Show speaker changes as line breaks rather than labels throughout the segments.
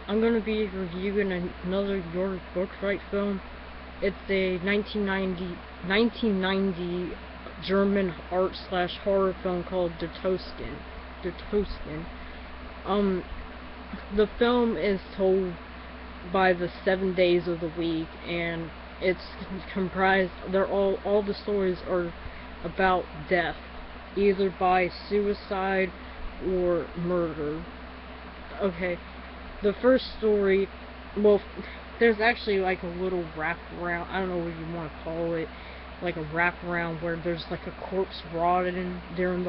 I'm going to be reviewing another Your Bookright film. It's a 1990 German art/horror film called Todesking. Um, the film is told by the 7 days of the week, and it's comprised. All the stories are about death, either by suicide or murder. Okay, the first story, well, there's actually like a little wraparound, I don't know what you want to call it, like a wraparound where there's like a corpse rotting during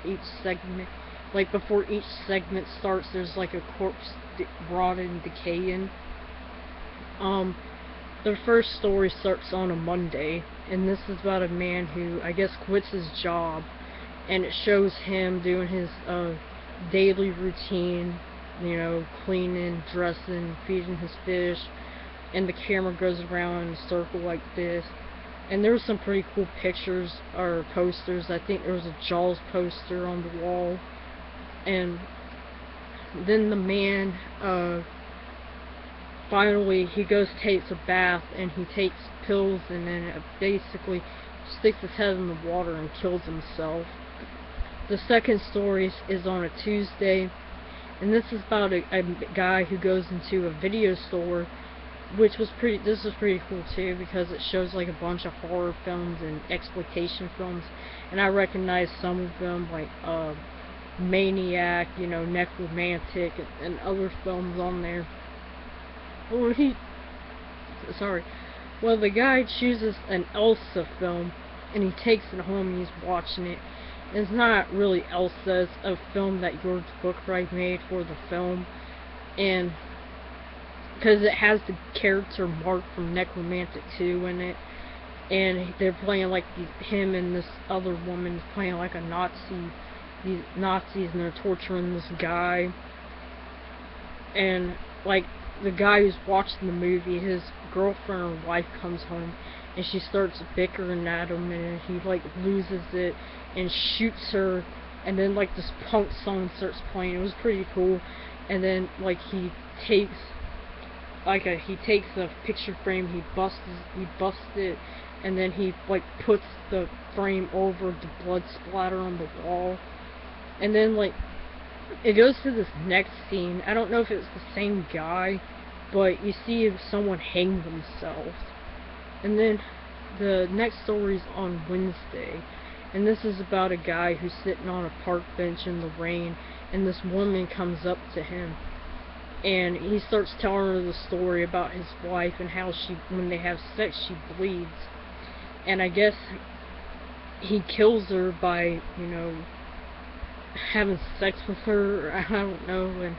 each segment. Like before each segment starts, there's like a corpse rotting, decaying. The first story starts on a Monday, and this is about a man who, I guess, quits his job, and it shows him doing his daily routine, you know, cleaning, dressing, feeding his fish, and the camera goes around in a circle like this. And there were some pretty cool pictures or posters. I think there was a Jaws poster on the wall. And then the man, finally, he goes, takes a bath, and he takes pills, and then basically sticks his head in the water and kills himself. The second story is on a Tuesday, and this is about a guy who goes into a video store, this was pretty cool too, because it shows like a bunch of horror films and exploitation films, and I recognize some of them, like Maniac, you know, Necromantic, and other films on there. Well, the guy chooses an Elsa film, and he takes it home and he's watching it. It's not really Elsa, it's a film that George Bookright made for the film, and because it has the character Mark from Necromantic 2 in it, and they're playing like him and this other woman playing like a Nazi, these Nazis, and they're torturing this guy, and like the guy who's watching the movie, his girlfriend or wife comes home, and she starts bickering at him, and he like loses it and shoots her, and then like this punk song starts playing. It was pretty cool. And then like he takes a picture frame, he busts it, and then he like puts the frame over the blood splatter on the wall, and then like it goes to this next scene. I don't know if it's the same guy, but you see someone hang themselves. And then the next story's on Wednesday, and this is about a guy who's sitting on a park bench in the rain, and this woman comes up to him, and he starts telling her the story about his wife and how when they have sex, she bleeds. And I guess he kills her by, you know, having sex with her, I don't know, and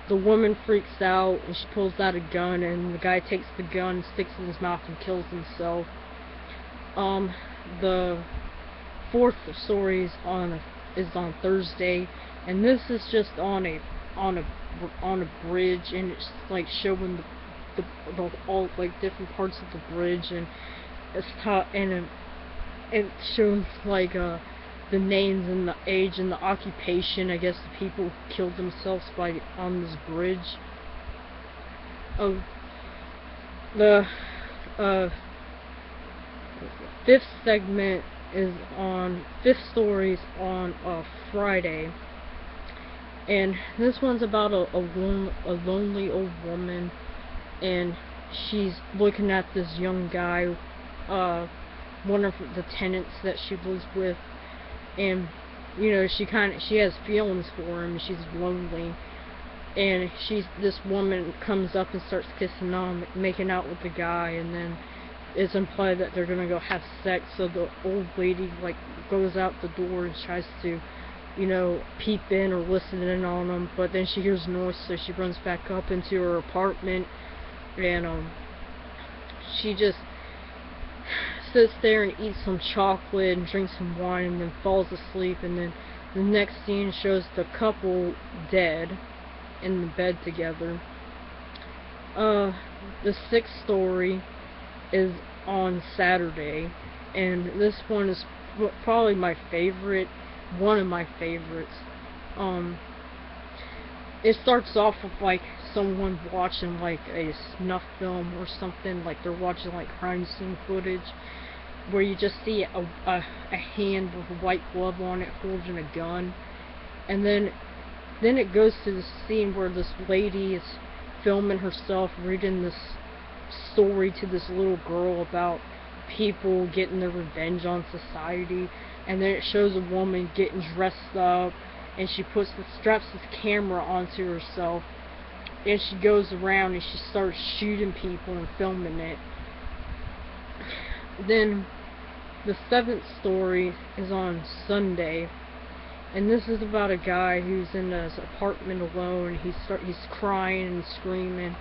the woman freaks out, and she pulls out a gun, and the guy takes the gun, sticks it in his mouth, and kills himself. The fourth story is on Thursday, and this is just on a bridge, and it's like showing the all like different parts of the bridge, and it shows like the names and the age and the occupation, I guess, the people who killed themselves on this bridge. The fifth story is on Friday, and this one's about a lonely old woman, and she's looking at this young guy, one of the tenants that she lives with, and you know, she has feelings for him, and she's lonely, and this woman comes up and starts kissing on, making out with the guy, and then it's implied that they're gonna go have sex. So the old lady like goes out the door and tries to, you know, peep in or listen in on them, but then she hears noise, so she runs back up into her apartment, and she just sits there and eats some chocolate and drinks some wine, and then falls asleep. And then the next scene shows the couple dead in the bed together. The sixth story is on Saturday, and this one is probably my favorite, one of my favorites. it starts off with like someone watching like a snuff film or something, like they're watching like crime scene footage, where you just see a hand with a white glove on it holding a gun, and then it goes to the scene where this lady is filming herself reading this story to this little girl about people getting their revenge on society, and then it shows a woman getting dressed up, and she straps this camera onto herself, and she goes around and she starts shooting people and filming it. Then the seventh story is on Sunday, and this is about a guy who's in his apartment alone. He's crying and screaming,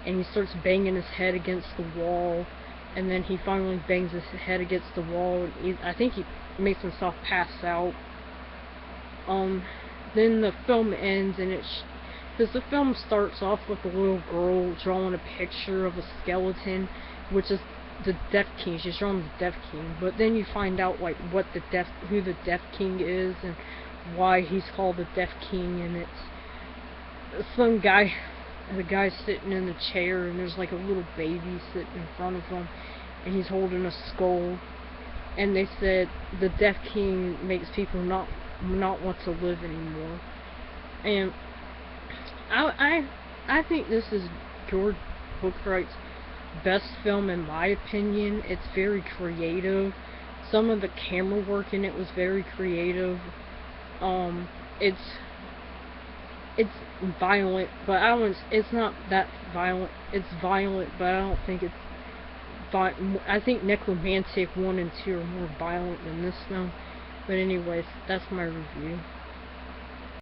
and he starts banging his head against the wall, and then he finally bangs his head against the wall, and I think he makes himself pass out. Then the film ends, and because the film starts off with a little girl drawing a picture of a skeleton, which is the Death King. She's drawing the Death King, but then you find out like who the Death King is and why he's called the Death King, and it's some guy. The guy's sitting in the chair, and there's like a little baby sitting in front of him, and he's holding a skull. And they said the Death King makes people not want to live anymore. And I think this is George Bookwright's best film in my opinion. It's very creative. Some of the camera work in it was very creative. It's violent, but it's not that violent. It's violent, but I don't think it's I think Necromantic 1 and 2 are more violent than this film. But anyways, that's my review.